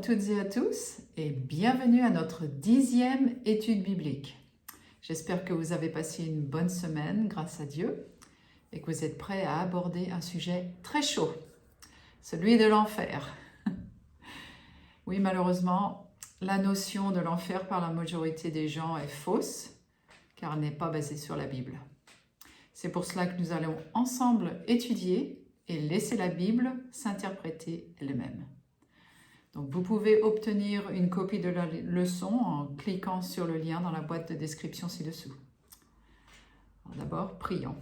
toutes et à tous et bienvenue à notre 10e étude biblique. J'espère que vous avez passé une bonne semaine grâce à Dieu et que vous êtes prêts à aborder un sujet très chaud, celui de l'enfer. Oui, malheureusement, la notion de l'enfer par la majorité des gens est fausse car elle n'est pas basée sur la Bible. C'est pour cela que nous allons ensemble étudier et laisser la Bible s'interpréter elle-même. Donc, vous pouvez obtenir une copie de la leçon en cliquant sur le lien dans la boîte de description ci-dessous. D'abord, prions.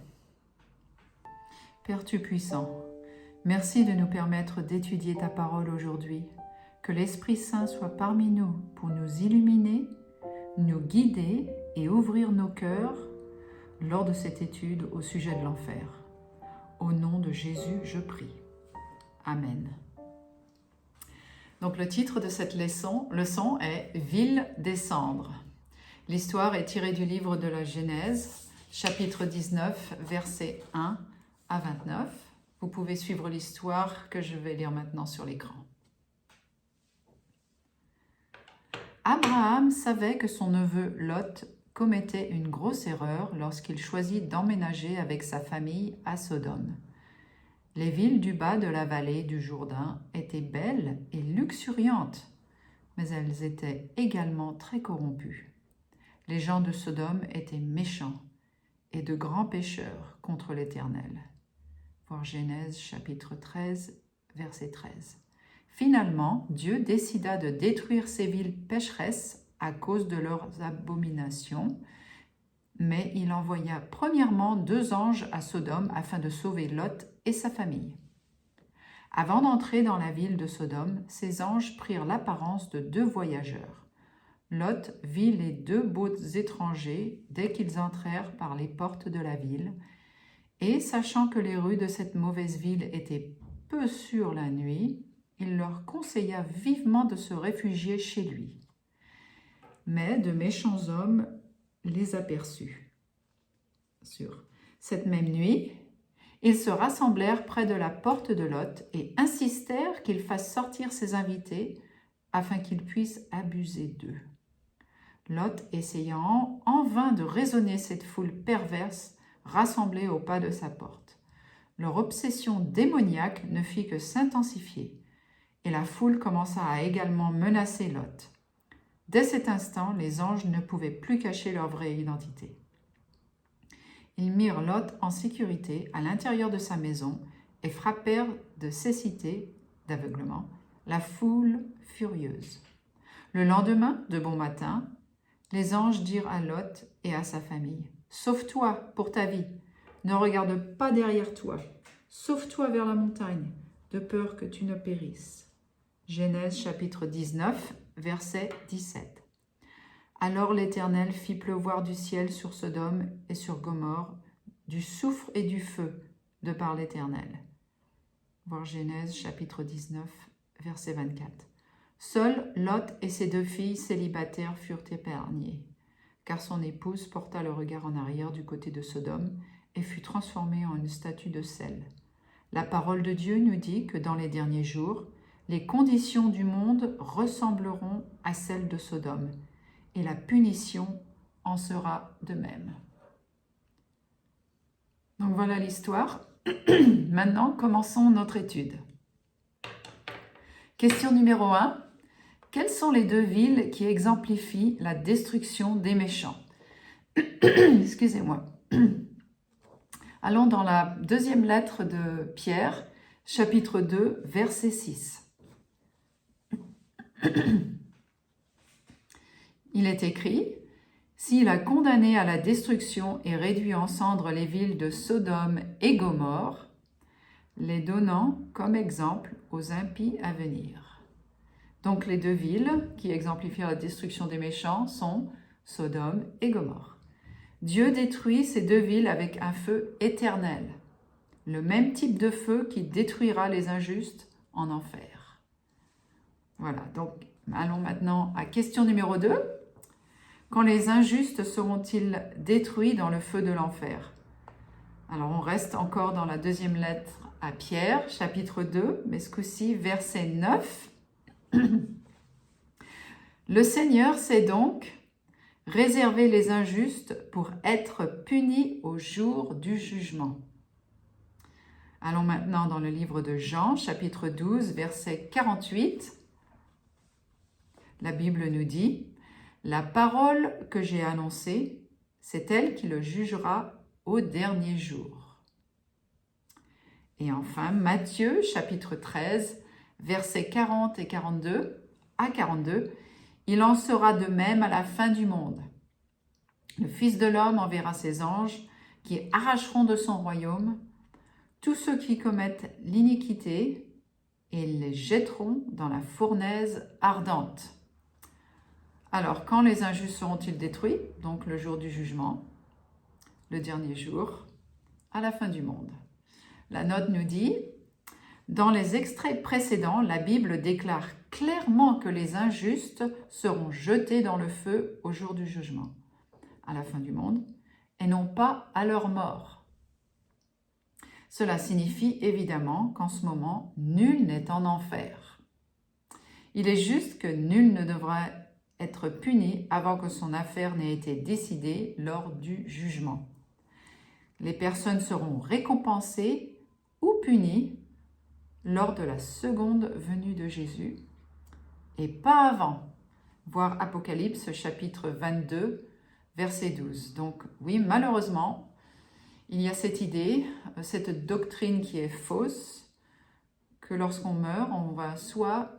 Père Tout-Puissant, merci de nous permettre d'étudier ta parole aujourd'hui. Que l'Esprit Saint soit parmi nous pour nous illuminer, nous guider et ouvrir nos cœurs lors de cette étude au sujet de l'enfer. Au nom de Jésus, je prie. Amen. Donc le titre de cette leçon est « Ville des cendres ». L'histoire est tirée du livre de la Genèse, chapitre 19, versets 1 à 29. Vous pouvez suivre l'histoire que je vais lire maintenant sur l'écran. Abraham savait que son neveu Lot commettait une grosse erreur lorsqu'il choisit d'emménager avec sa famille à Sodome. Les villes du bas de la vallée du Jourdain étaient belles et luxuriantes, mais elles étaient également très corrompues. Les gens de Sodome étaient méchants et de grands pécheurs contre l'Éternel. Voir Genèse chapitre 13, verset 13. Finalement, Dieu décida de détruire ces villes pécheresses à cause de leurs abominations, mais il envoya premièrement 2 anges à Sodome afin de sauver Lot et sa famille. Avant d'entrer dans la ville de Sodome, ces anges prirent l'apparence de 2 voyageurs. Lot vit les 2 beaux étrangers dès qu'ils entrèrent par les portes de la ville, et sachant que les rues de cette mauvaise ville étaient peu sûres la nuit, il leur conseilla vivement de se réfugier chez lui. Mais de méchants hommes les aperçut. Cette même nuit, ils se rassemblèrent près de la porte de Lot et insistèrent qu'il fasse sortir ses invités afin qu'ils puissent abuser d'eux. Lot essayant en vain de raisonner cette foule perverse rassemblée au pas de sa porte. Leur obsession démoniaque ne fit que s'intensifier et la foule commença à également menacer Lot. Dès cet instant, les anges ne pouvaient plus cacher leur vraie identité. Ils mirent Lot en sécurité à l'intérieur de sa maison et frappèrent de cécité, d'aveuglement, la foule furieuse. Le lendemain, de bon matin, les anges dirent à Lot et à sa famille « Sauve-toi pour ta vie, ne regarde pas derrière toi, sauve-toi vers la montagne, de peur que tu ne périsses. » Genèse chapitre 19, verset 17. Alors l'Éternel fit pleuvoir du ciel sur Sodome et sur Gomorrhe du soufre et du feu de par l'Éternel. Voir Genèse chapitre 19, verset 24. Seuls Lot et ses 2 filles célibataires furent épargnés, car son épouse porta le regard en arrière du côté de Sodome et fut transformée en une statue de sel. La parole de Dieu nous dit que dans les derniers jours, les conditions du monde ressembleront à celles de Sodome, et la punition en sera de même. Donc voilà l'histoire. Maintenant, commençons notre étude. Question numéro 1. Quelles sont les 2 villes qui exemplifient la destruction des méchants? Excusez-moi. Allons dans la 2e lettre de Pierre, chapitre 2, verset 6. Il est écrit « S'il a condamné à la destruction et réduit en cendres les villes de Sodome et Gomorrhe, les donnant comme exemple aux impies à venir. » Donc les 2 villes qui exemplifient la destruction des méchants sont Sodome et Gomorrhe. Dieu détruit ces 2 villes avec un feu éternel, le même type de feu qui détruira les injustes en enfer. Voilà, donc allons maintenant à question numéro 2. Quand les injustes seront-ils détruits dans le feu de l'enfer? Alors on reste encore dans la 2e lettre à Pierre, chapitre 2, mais ce coup-ci, verset 9. Le Seigneur sait donc réserver les injustes pour être punis au jour du jugement. Allons maintenant dans le livre de Jean, chapitre 12, verset 48. La Bible nous dit « La parole que j'ai annoncée, c'est elle qui le jugera au dernier jour. » Et enfin, Matthieu, chapitre 13, versets 40 et 42 à 42, « Il en sera de même à la fin du monde. Le Fils de l'homme enverra ses anges qui arracheront de son royaume tous ceux qui commettent l'iniquité et ils les jetteront dans la fournaise ardente. » Alors, quand les injustes seront-ils détruits? Donc le jour du jugement, le dernier jour, à la fin du monde. La note nous dit, dans les extraits précédents, la Bible déclare clairement que les injustes seront jetés dans le feu au jour du jugement, à la fin du monde, et non pas à leur mort. Cela signifie évidemment qu'en ce moment, nul n'est en enfer. Il est juste que nul ne devra être puni avant que son affaire n'ait été décidée lors du jugement. Les personnes seront récompensées ou punies lors de la seconde venue de Jésus et pas avant. Voir Apocalypse chapitre 22, verset 12. Donc oui, malheureusement, il y a cette idée, cette doctrine qui est fausse, que lorsqu'on meurt, on va soit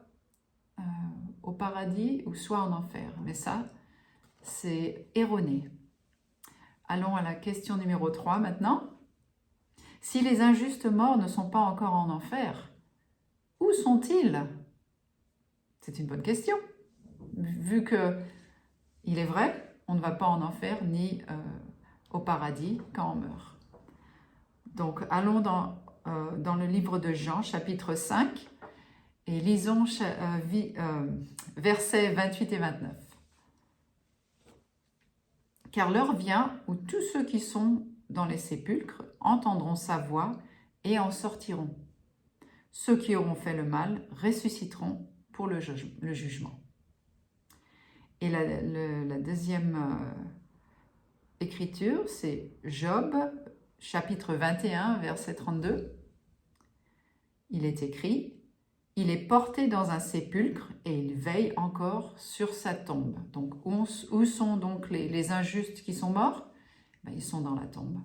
au paradis ou soit en enfer. Mais ça, c'est erroné. Allons à la question numéro 3 maintenant. Si les injustes morts ne sont pas encore en enfer, où sont-ils? C'est une bonne question. Vu que, il est vrai, on ne va pas en enfer ni au paradis quand on meurt. Donc, allons dans le livre de Jean, chapitre 5, et lisons versets 28 et 29. Car l'heure vient où tous ceux qui sont dans les sépulcres entendront sa voix et en sortiront. Ceux qui auront fait le mal ressusciteront pour le jugement. Et la deuxième écriture, c'est Job, chapitre 21, verset 32. Il est écrit, « Il est porté dans un sépulcre et il veille encore sur sa tombe. » Donc, où sont donc les injustes qui sont morts? Ils sont dans la tombe.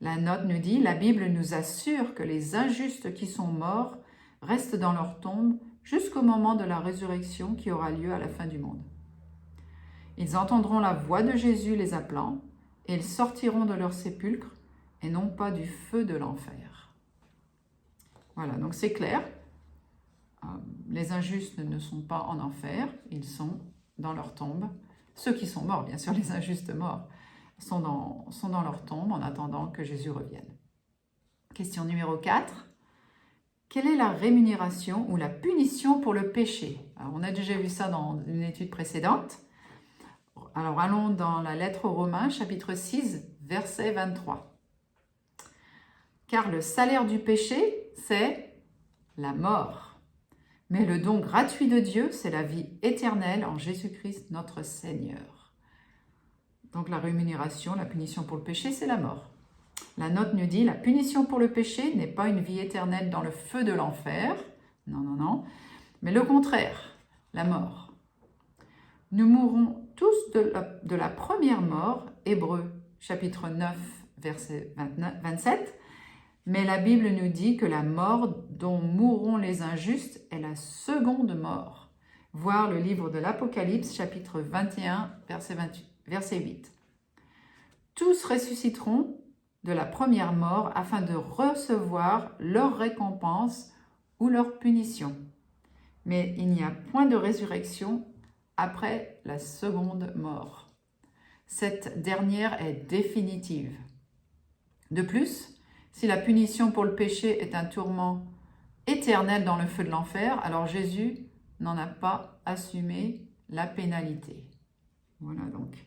La note nous dit, la Bible nous assure que les injustes qui sont morts restent dans leur tombe jusqu'au moment de la résurrection qui aura lieu à la fin du monde. Ils entendront la voix de Jésus les appelant et ils sortiront de leur sépulcre et non pas du feu de l'enfer. Voilà, donc c'est clair. Les injustes ne sont pas en enfer, ils sont dans leur tombe. Ceux qui sont morts, bien sûr, les injustes morts, sont dans leur tombe en attendant que Jésus revienne. Question numéro 4. Quelle est la rémunération ou la punition pour le péché? Alors, on a déjà vu ça dans une étude précédente. Alors, allons dans la lettre aux Romains, chapitre 6, verset 23. Car le salaire du péché, c'est la mort. Mais le don gratuit de Dieu, c'est la vie éternelle en Jésus-Christ notre Seigneur. Donc la rémunération, la punition pour le péché, c'est la mort. La note nous dit, la punition pour le péché n'est pas une vie éternelle dans le feu de l'enfer. Non, non, non. Mais le contraire, la mort. Nous mourrons tous de la première mort, Hébreux chapitre 9, verset 27. Mais la Bible nous dit que la mort dont mourront les injustes est la seconde mort. Voir le livre de l'Apocalypse, chapitre 21, verset 8. Tous ressusciteront de la première mort afin de recevoir leur récompense ou leur punition. Mais il n'y a point de résurrection après la seconde mort. Cette dernière est définitive. De plus, si la punition pour le péché est un tourment éternel dans le feu de l'enfer, alors Jésus n'en a pas assumé la pénalité. Voilà donc.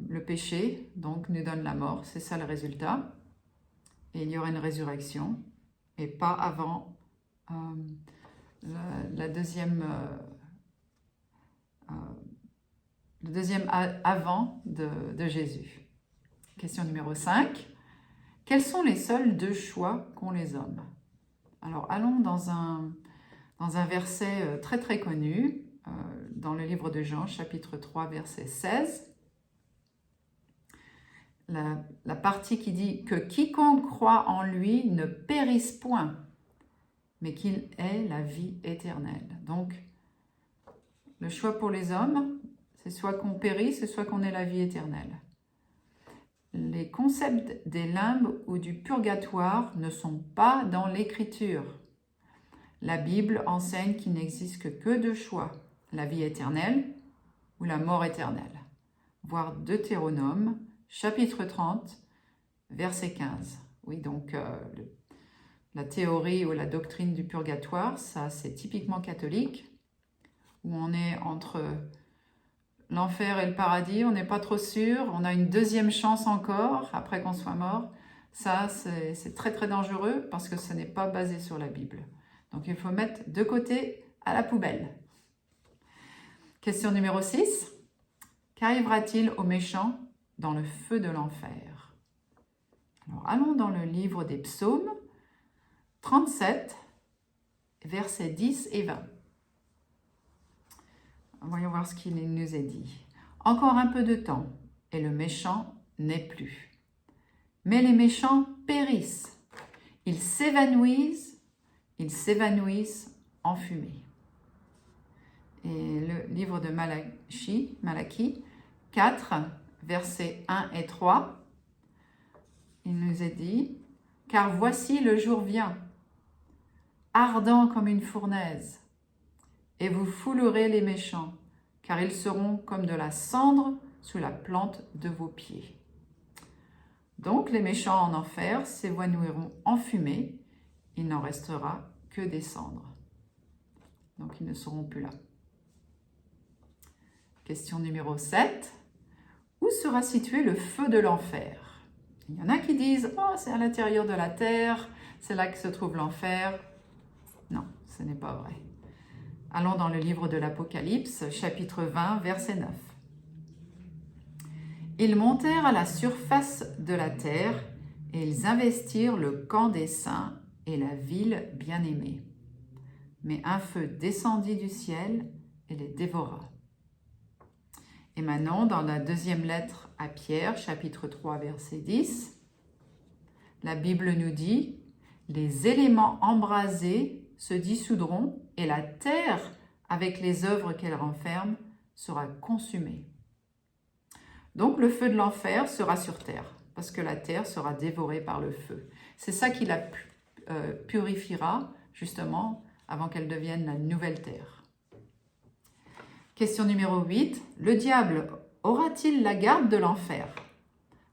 Le péché donc nous donne la mort, c'est ça le résultat. Et il y aura une résurrection, et pas avant la deuxième le deuxième avant de Jésus. Question numéro 5. Quels sont les seuls deux choix qu'ont les hommes? Alors, allons dans un verset très très connu, dans le livre de Jean, chapitre 3, verset 16. La partie qui dit que quiconque croit en lui ne périsse point, mais qu'il ait la vie éternelle. Donc, le choix pour les hommes, c'est soit qu'on périsse, soit qu'on ait la vie éternelle. Les concepts des limbes ou du purgatoire ne sont pas dans l'Écriture. La Bible enseigne qu'il n'existe que deux choix, la vie éternelle ou la mort éternelle. Voir Deutéronome, chapitre 30, verset 15. Oui, donc la théorie ou la doctrine du purgatoire, ça c'est typiquement catholique, où on est entre l'enfer et le paradis, on n'est pas trop sûr, on a une deuxième chance encore après qu'on soit mort. Ça, c'est très très dangereux parce que ce n'est pas basé sur la Bible. Donc il faut mettre de côté à la poubelle. Question numéro 6. Qu'arrivera-t-il aux méchants dans le feu de l'enfer? Alors allons dans le livre des psaumes 37, versets 10 et 20. Voyons voir ce qu'il nous est dit. Encore un peu de temps, et le méchant n'est plus. Mais les méchants périssent. Ils s'évanouissent en fumée. Et le livre de Malachie 4, versets 1 et 3, il nous est dit « Car voici le jour vient, ardent comme une fournaise, et vous foulerez les méchants, car ils seront comme de la cendre sous la plante de vos pieds. » Donc les méchants en enfer s'évanouiront en fumée, il n'en restera que des cendres. Donc ils ne seront plus là. Question numéro 7. Où sera situé le feu de l'enfer? Il y en a qui disent « Oh, c'est à l'intérieur de la terre, c'est là que se trouve l'enfer. » Non, ce n'est pas vrai. Allons dans le livre de l'Apocalypse, chapitre 20, verset 9. Ils montèrent à la surface de la terre et ils investirent le camp des saints et la ville bien-aimée. Mais un feu descendit du ciel et les dévora. Et maintenant, dans la deuxième lettre à Pierre, chapitre 3, verset 10, la Bible nous dit « Les éléments embrasés se dissoudront et la terre, avec les œuvres qu'elle renferme, sera consumée. » Donc le feu de l'enfer sera sur terre, parce que la terre sera dévorée par le feu. C'est ça qui la purifiera, justement, avant qu'elle devienne la nouvelle terre. Question numéro 8. Le diable aura-t-il la garde de l'enfer?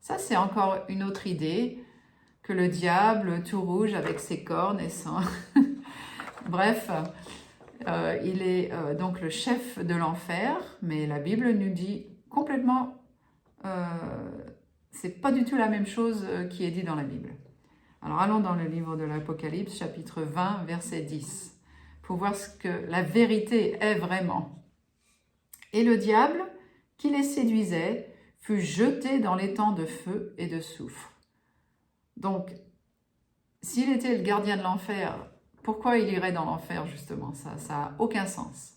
Ça, c'est encore une autre idée, que le diable, tout rouge, avec ses cornes et son... Bref, il est donc le chef de l'enfer, mais la Bible nous dit complètement... c'est pas du tout la même chose qui est dit dans la Bible. Alors allons dans le livre de l'Apocalypse, chapitre 20, verset 10, pour voir ce que la vérité est vraiment. Et le diable, qui les séduisait, fut jeté dans l'étang de feu et de soufre. Donc, s'il était le gardien de l'enfer, pourquoi il irait dans l'enfer, justement? Ça n'a aucun sens.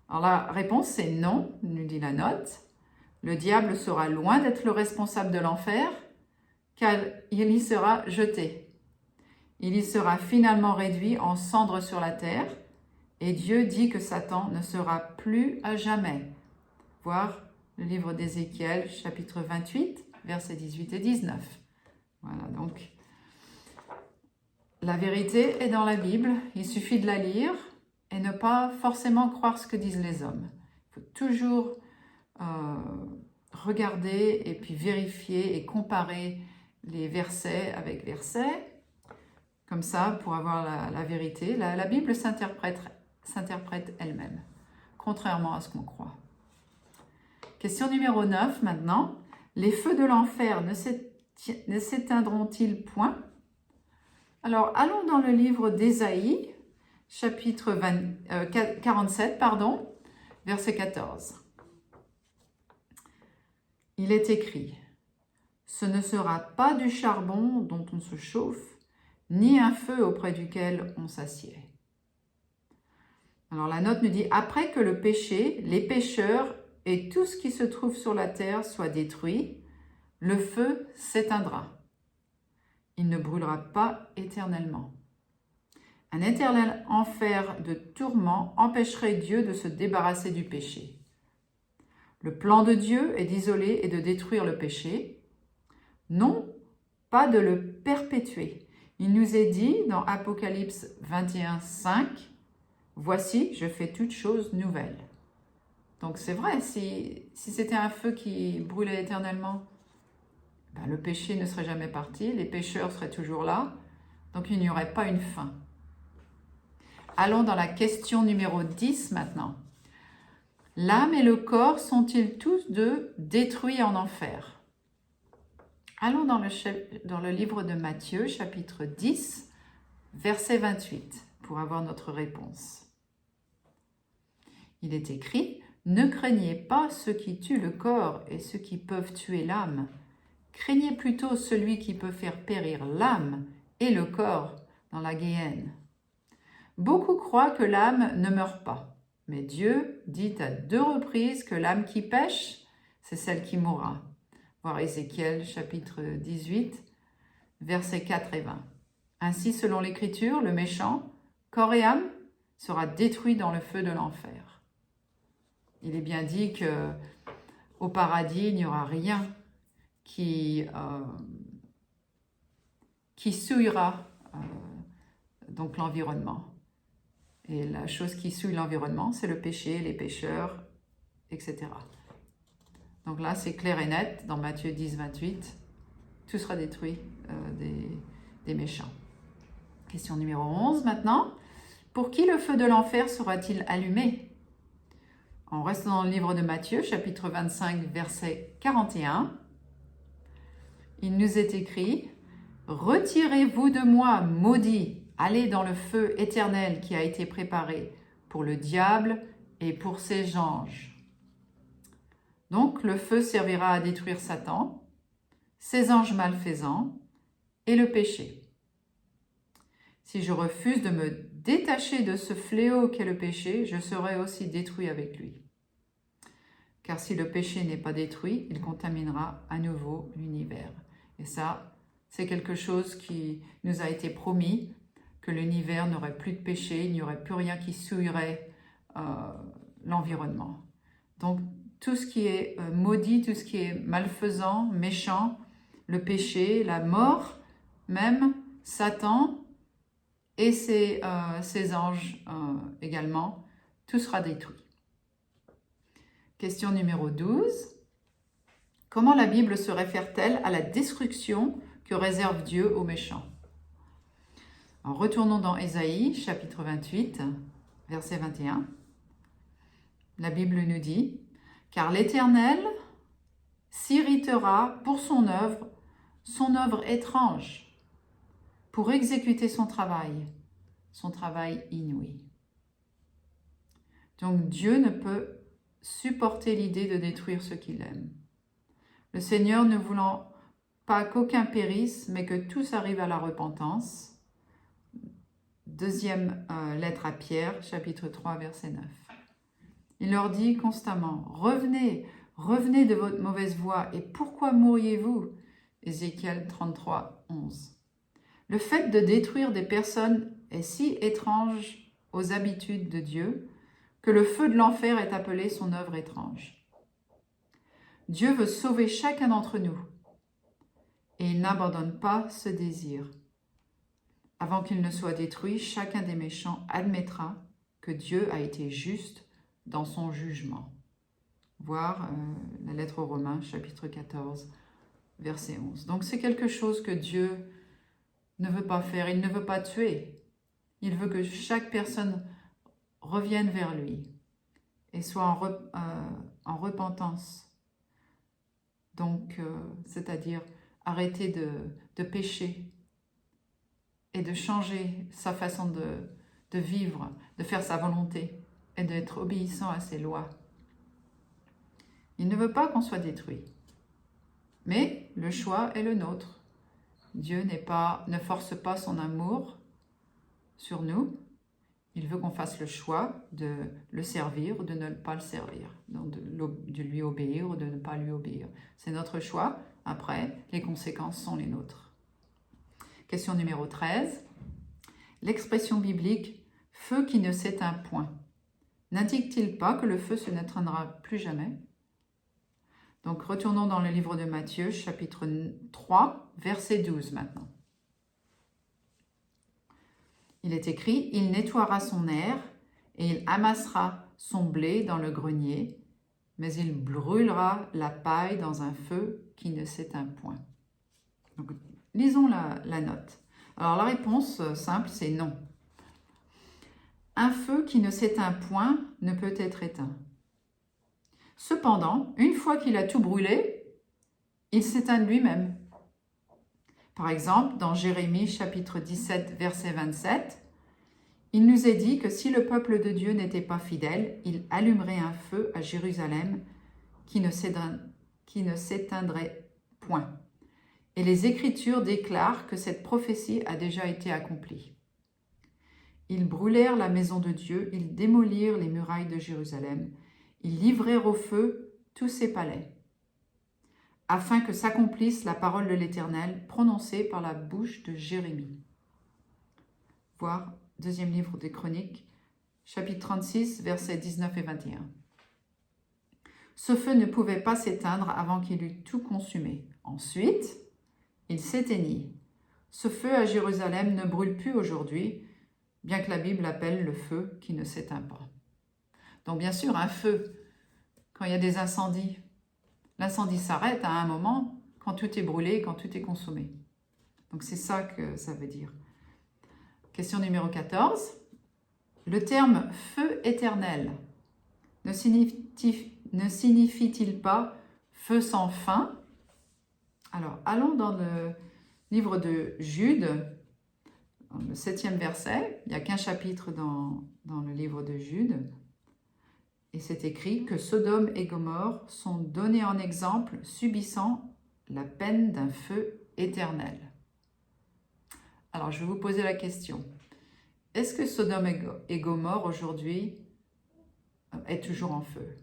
Alors la réponse, c'est non, nous dit la note. Le diable sera loin d'être le responsable de l'enfer, car il y sera jeté. Il y sera finalement réduit en cendres sur la terre, et Dieu dit que Satan ne sera plus à jamais. Voir le livre d'Ézéchiel, chapitre 28, versets 18 et 19. Voilà, donc la vérité est dans la Bible, il suffit de la lire et ne pas forcément croire ce que disent les hommes. Il faut toujours regarder et puis vérifier et comparer les versets avec versets, comme ça pour avoir la vérité. La Bible s'interprète elle-même, contrairement à ce qu'on croit. Question numéro 9 maintenant. Les feux de l'enfer ne s'éteindront-ils point? Alors, allons dans le livre d'Ésaïe, chapitre 47, verset 14. Il est écrit, « Ce ne sera pas du charbon dont on se chauffe, ni un feu auprès duquel on s'assied. » Alors la note nous dit, « Après que le péché, les pécheurs et tout ce qui se trouve sur la terre soient détruits, le feu s'éteindra. Il ne brûlera pas éternellement. » Un éternel enfer de tourments empêcherait Dieu de se débarrasser du péché. Le plan de Dieu est d'isoler et de détruire le péché, non pas de le perpétuer. Il nous est dit dans Apocalypse 21, 5, « Voici, je fais toutes choses nouvelles. » Donc c'est vrai, si c'était un feu qui brûlait éternellement, ben, le péché ne serait jamais parti, les pécheurs seraient toujours là, donc il n'y aurait pas une fin. Allons dans la question numéro 10 maintenant. L'âme et le corps sont-ils tous deux détruits en enfer? Allons dans le livre de Matthieu, chapitre 10, verset 28, pour avoir notre réponse. Il est écrit, « Ne craignez pas ceux qui tuent le corps et ceux qui peuvent tuer l'âme. Craignez plutôt celui qui peut faire périr l'âme et le corps dans la guéhenne. Beaucoup croient que l'âme ne meurt pas, mais Dieu dit à 2 reprises que l'âme qui pêche, c'est celle qui mourra. » Voir Ézéchiel chapitre 18, versets 4 et 20. Ainsi, selon l'Écriture, le méchant, corps et âme, sera détruit dans le feu de l'enfer. Il est bien dit que au paradis, il n'y aura rien qui souillera donc l'environnement. Et la chose qui souille l'environnement, c'est le péché, les pécheurs, etc. Donc là, c'est clair et net, dans Matthieu 10, 28, tout sera détruit des méchants. Question numéro 11 maintenant. Pour qui le feu de l'enfer sera-t-il allumé? On reste dans le livre de Matthieu, chapitre 25, verset 41. Il nous est écrit, « Retirez-vous de moi, maudits, allez dans le feu éternel qui a été préparé pour le diable et pour ses anges. » Donc, le feu servira à détruire Satan, ses anges malfaisants et le péché. Si je refuse de me détacher de ce fléau qu'est le péché, je serai aussi détruit avec lui. Car si le péché n'est pas détruit, il contaminera à nouveau l'univers. Et ça, c'est quelque chose qui nous a été promis, que l'univers n'aurait plus de péché, il n'y aurait plus rien qui souillerait l'environnement. Donc, tout ce qui est maudit, tout ce qui est malfaisant, méchant, le péché, la mort, même Satan et ses anges également, tout sera détruit. Question numéro 12. Comment la Bible se réfère-t-elle à la destruction que réserve Dieu aux méchants? En retournons dans Ésaïe, chapitre 28, verset 21. La Bible nous dit, « Car l'Éternel s'irritera pour son œuvre étrange, pour exécuter son travail inouï. » Donc Dieu ne peut supporter l'idée de détruire ceux qu'il aime. Le Seigneur ne voulant pas qu'aucun périsse, mais que tous arrivent à la repentance. Deuxième lettre à Pierre, chapitre 3, verset 9. Il leur dit constamment, « Revenez, revenez de votre mauvaise voie, et pourquoi mourriez-vous » Ézéchiel 33, 11. Le fait de détruire des personnes est si étrange aux habitudes de Dieu que le feu de l'enfer est appelé son œuvre étrange. Dieu veut sauver chacun d'entre nous et il n'abandonne pas ce désir. Avant qu'il ne soit détruit, chacun des méchants admettra que Dieu a été juste dans son jugement. Voir la lettre aux Romains, chapitre 14, verset 11. Donc c'est quelque chose que Dieu ne veut pas faire, il ne veut pas tuer. Il veut que chaque personne revienne vers lui et soit en repentance. Donc, c'est-à-dire arrêter de pécher et de changer sa façon de vivre, de faire sa volonté et d'être obéissant à ses lois. Il ne veut pas qu'on soit détruit. Mais le choix est le nôtre. Dieu ne force pas son amour sur nous. Il veut qu'on fasse le choix de le servir ou de ne pas le servir, donc de lui obéir ou de ne pas lui obéir. C'est notre choix. Après, les conséquences sont les nôtres. Question numéro 13. L'expression biblique « feu qui ne s'éteint point » n'indique-t-il pas que le feu se n'éteindra plus jamais? Donc, retournons dans le livre de Matthieu, chapitre 3, verset 12 maintenant. Il est écrit « Il nettoiera son aire et il amassera son blé dans le grenier, mais il brûlera la paille dans un feu qui ne s'éteint point. » Donc, lisons la note. Alors, la réponse simple, c'est non. Un feu qui ne s'éteint point ne peut être éteint. Cependant, une fois qu'il a tout brûlé, il s'éteint de lui-même. Par exemple, dans Jérémie chapitre 17, verset 27, il nous est dit que si le peuple de Dieu n'était pas fidèle, il allumerait un feu à Jérusalem qui ne s'éteindrait point. Et les Écritures déclarent que cette prophétie a déjà été accomplie. Ils brûlèrent la maison de Dieu, ils démolirent les murailles de Jérusalem, ils livrèrent au feu tous ses palais, afin que s'accomplisse la parole de l'Éternel prononcée par la bouche de Jérémie. Voir deuxième livre des Chroniques, chapitre 36, versets 19 et 21. Ce feu ne pouvait pas s'éteindre avant qu'il eût tout consumé. Ensuite, il s'éteignit. Ce feu à Jérusalem ne brûle plus aujourd'hui, bien que la Bible appelle le feu qui ne s'éteint pas. Donc bien sûr, un feu, quand il y a des incendies, l'incendie s'arrête à un moment quand tout est brûlé, quand tout est consommé. Donc c'est ça que ça veut dire. Question numéro 14. Le terme « feu éternel » ne signifie-t-il pas « feu sans fin » ? Alors, allons dans le livre de Jude, le 7e verset. Il n'y a qu'un chapitre dans le livre de Jude. Et c'est écrit que Sodome et Gomorrhe sont donnés en exemple, subissant la peine d'un feu éternel. Alors, je vais vous poser la question. Est-ce que Sodome et Gomorrhe aujourd'hui est toujours en feu?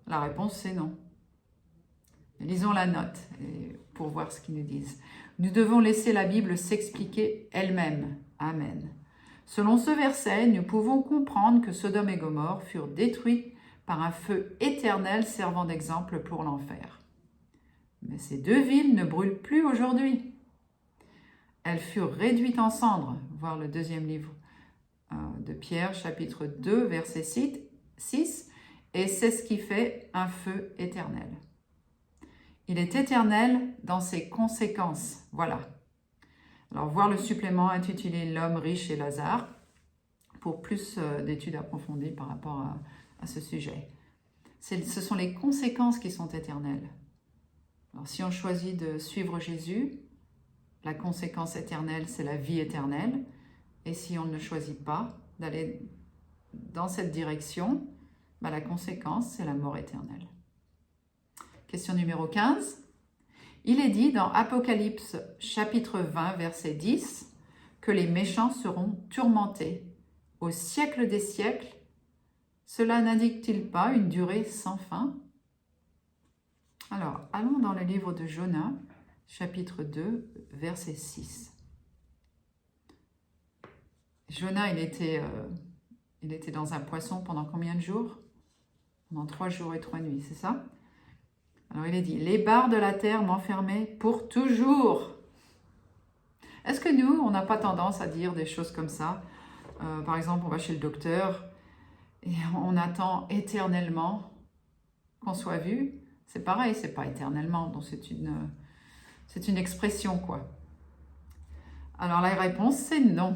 La réponse, c'est non. Lisons la note pour voir ce qu'ils nous disent. Nous devons laisser la Bible s'expliquer elle-même. Amen. Selon ce verset, nous pouvons comprendre que Sodome et Gomorrhe furent détruites par un feu éternel servant d'exemple pour l'enfer. Mais ces deux villes ne brûlent plus aujourd'hui. Elles furent réduites en cendres, voir le deuxième livre de Pierre, chapitre 2, verset 6, et c'est ce qui fait un feu éternel. Il est éternel dans ses conséquences. Voilà. Alors, voir le supplément intitulé « L'homme riche et Lazare » pour plus d'études approfondies par rapport à ce sujet. Ce sont les conséquences qui sont éternelles. Alors, si on choisit de suivre Jésus, la conséquence éternelle, c'est la vie éternelle. Et si on ne choisit pas d'aller dans cette direction, la conséquence, c'est la mort éternelle. Question numéro 15. Il est dit dans Apocalypse chapitre 20, verset 10, que les méchants seront tourmentés au siècle des siècles. Cela n'indique-t-il pas une durée sans fin? Alors, allons dans le livre de Jonas, chapitre 2, verset 6. Jonas, il était dans un poisson pendant combien de jours? Pendant 3 jours et 3 nuits, c'est ça? Alors il est dit, les barres de la terre m'enfermaient pour toujours. Est-ce que nous, on n'a pas tendance à dire des choses comme ça? Par exemple, on va chez le docteur et on attend éternellement qu'on soit vu. C'est pareil, c'est pas éternellement, donc c'est une expression, quoi. Alors la réponse, c'est non.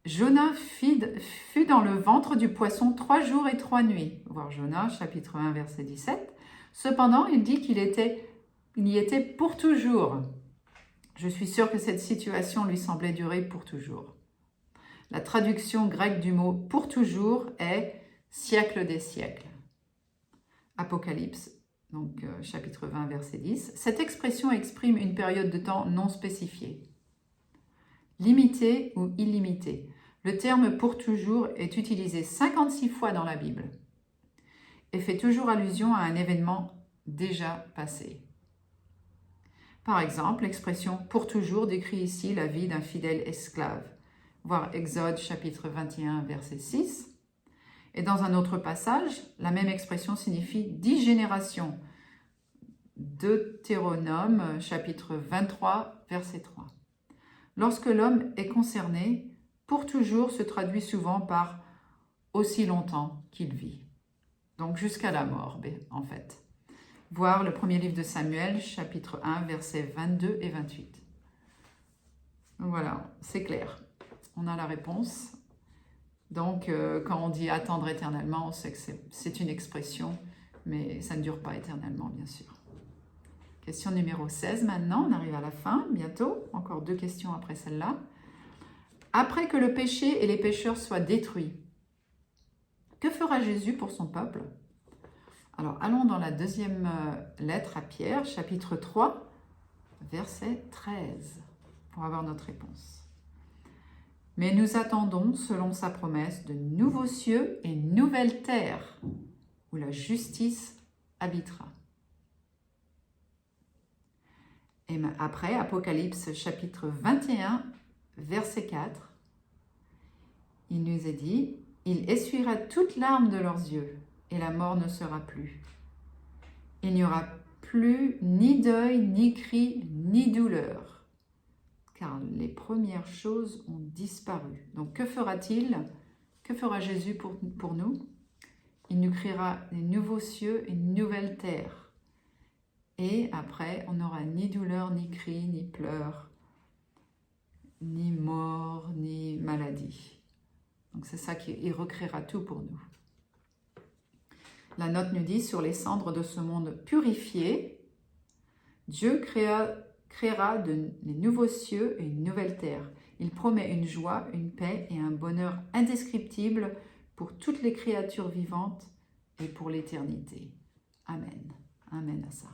Jonas fut dans le ventre du poisson 3 jours et 3 nuits. Voir Jonas, chapitre 1, verset 17. Cependant, il dit qu'il y était pour toujours. Je suis sûre que cette situation lui semblait durer pour toujours. La traduction grecque du mot « pour toujours » est « siècle des siècles ». Apocalypse, donc chapitre 20, verset 10. Cette expression exprime une période de temps non spécifiée. Limité ou illimité. Le terme « pour toujours » est utilisé 56 fois dans la Bible et fait toujours allusion à un événement déjà passé. Par exemple, l'expression « pour toujours » décrit ici la vie d'un fidèle esclave, voir Exode chapitre 21, verset 6. Et dans un autre passage, la même expression signifie 10 générations, Deutéronome chapitre 23, verset 3. Lorsque l'homme est concerné, pour toujours se traduit souvent par aussi longtemps qu'il vit. Donc jusqu'à la mort, en fait. Voir le premier livre de Samuel, chapitre 1, versets 22 et 28. Donc voilà, c'est clair. On a la réponse. Donc quand on dit attendre éternellement, on sait que c'est une expression, mais ça ne dure pas éternellement, bien sûr. Question numéro 16 maintenant, on arrive à la fin, bientôt. Encore 2 questions après celle-là. Après que le péché et les pécheurs soient détruits, que fera Jésus pour son peuple? Alors, allons dans la deuxième lettre à Pierre, chapitre 3, verset 13, pour avoir notre réponse. Mais nous attendons, selon sa promesse, de nouveaux cieux et une nouvelle terre, où la justice habitera. Et après, Apocalypse chapitre 21, verset 4, il nous est dit « Il essuiera toute larme de leurs yeux, et la mort ne sera plus. Il n'y aura plus ni deuil, ni cri, ni douleur, car les premières choses ont disparu. » Donc que fera-t-il? Que fera Jésus pour nous? Il nous créera des nouveaux cieux et une nouvelle terre. Et après, on n'aura ni douleur, ni cri, ni pleurs, ni mort, ni maladie. Donc c'est ça qu'il recréera tout pour nous. La note nous dit, sur les cendres de ce monde purifié, Dieu créera de nouveaux cieux et une nouvelle terre. Il promet une joie, une paix et un bonheur indescriptibles pour toutes les créatures vivantes et pour l'éternité. Amen. Amen à ça.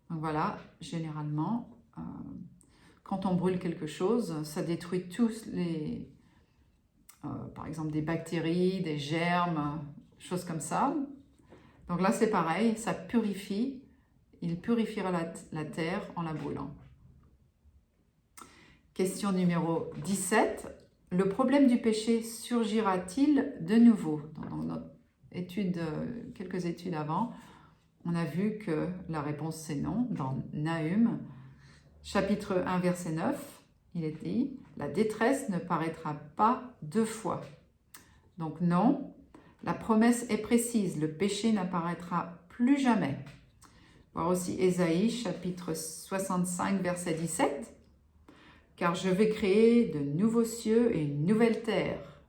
Donc voilà, généralement, quand on brûle quelque chose, ça détruit tous les, par exemple des bactéries, des germes, choses comme ça. Donc là c'est pareil, ça purifie, il purifiera la terre en la brûlant. Question numéro 17. Le problème du péché surgira-t-il de nouveau? Dans notre étude, quelques études avant, on a vu que la réponse c'est non. Dans Nahum, chapitre 1, verset 9, il est dit « La détresse ne paraîtra pas 2 fois. » Donc non, la promesse est précise, le péché n'apparaîtra plus jamais. Voir aussi Ésaïe, chapitre 65, verset 17. « Car je vais créer de nouveaux cieux et une nouvelle terre.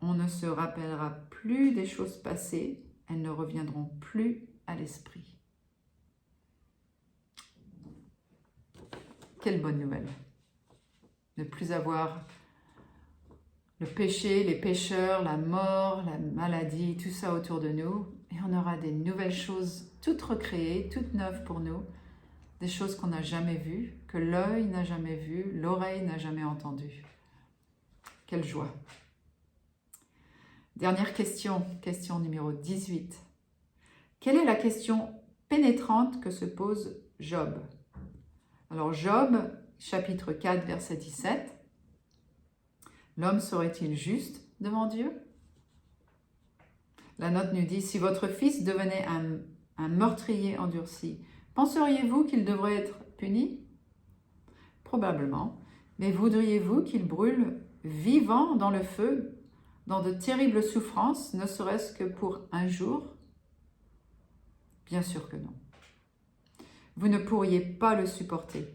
On ne se rappellera plus des choses passées, elles ne reviendront plus à l'esprit. » Quelle bonne nouvelle! Ne plus avoir le péché, les pécheurs, la mort, la maladie, tout ça autour de nous. Et on aura des nouvelles choses toutes recréées, toutes neuves pour nous. Des choses qu'on n'a jamais vues, que l'œil n'a jamais vues, l'oreille n'a jamais entendues. Quelle joie! Dernière question, question numéro 18. Quelle est la question pénétrante que se pose Job? Alors Job, chapitre 4, verset 17. L'homme serait-il juste devant Dieu? La note nous dit, si votre fils devenait un meurtrier endurci, penseriez-vous qu'il devrait être puni? Probablement. Mais voudriez-vous qu'il brûle vivant dans le feu, dans de terribles souffrances, ne serait-ce que pour un jour? Bien sûr que non. Vous ne pourriez pas le supporter.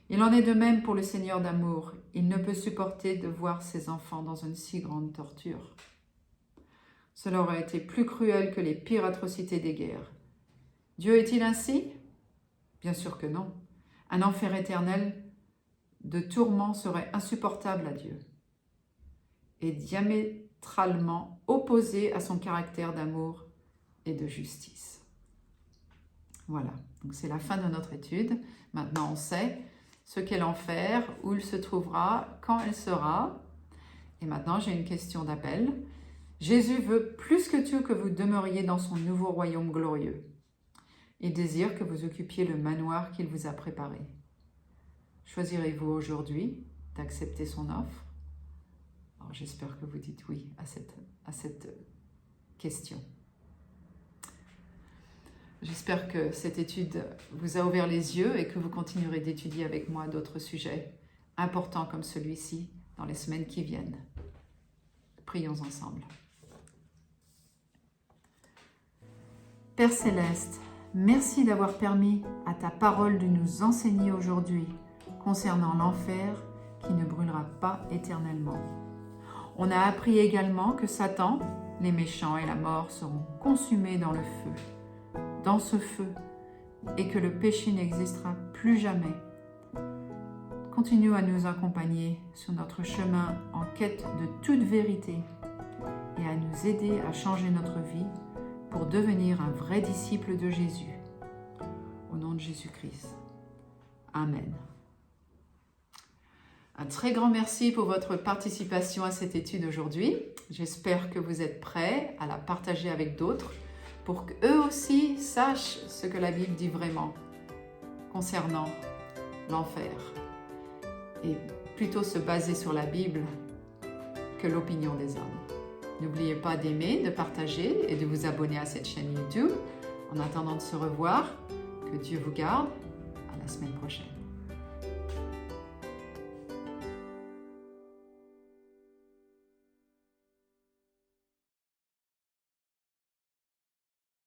Il en est de même pour le Seigneur d'amour. Il ne peut supporter de voir ses enfants dans une si grande torture. Cela aurait été plus cruel que les pires atrocités des guerres. Dieu est-il ainsi? Bien sûr que non. Un enfer éternel de tourments serait insupportable à Dieu et diamétralement opposé à son caractère d'amour et de justice. Voilà, donc c'est la fin de notre étude. Maintenant, on sait ce qu'est l'enfer, où il se trouvera, quand elle sera. Et maintenant, j'ai une question d'appel. Jésus veut plus que tout que vous demeuriez dans son nouveau royaume glorieux. Il désire que vous occupiez le manoir qu'il vous a préparé. Choisirez-vous aujourd'hui d'accepter son offre? Alors, j'espère que vous dites oui à cette question. J'espère que cette étude vous a ouvert les yeux et que vous continuerez d'étudier avec moi d'autres sujets importants comme celui-ci dans les semaines qui viennent. Prions ensemble. Père Céleste, merci d'avoir permis à ta parole de nous enseigner aujourd'hui concernant l'enfer qui ne brûlera pas éternellement. On a appris également que Satan, les méchants et la mort seront consumés dans le feu, dans ce feu, et que le péché n'existera plus jamais. Continue à nous accompagner sur notre chemin en quête de toute vérité et à nous aider à changer notre vie pour devenir un vrai disciple de Jésus. Au nom de Jésus-Christ. Amen. Un très grand merci pour votre participation à cette étude aujourd'hui. J'espère que vous êtes prêts à la partager avec d'autres pour qu'eux aussi sachent ce que la Bible dit vraiment concernant l'enfer et plutôt se baser sur la Bible que l'opinion des hommes. N'oubliez pas d'aimer, de partager et de vous abonner à cette chaîne YouTube. En attendant de se revoir, que Dieu vous garde. À la semaine prochaine.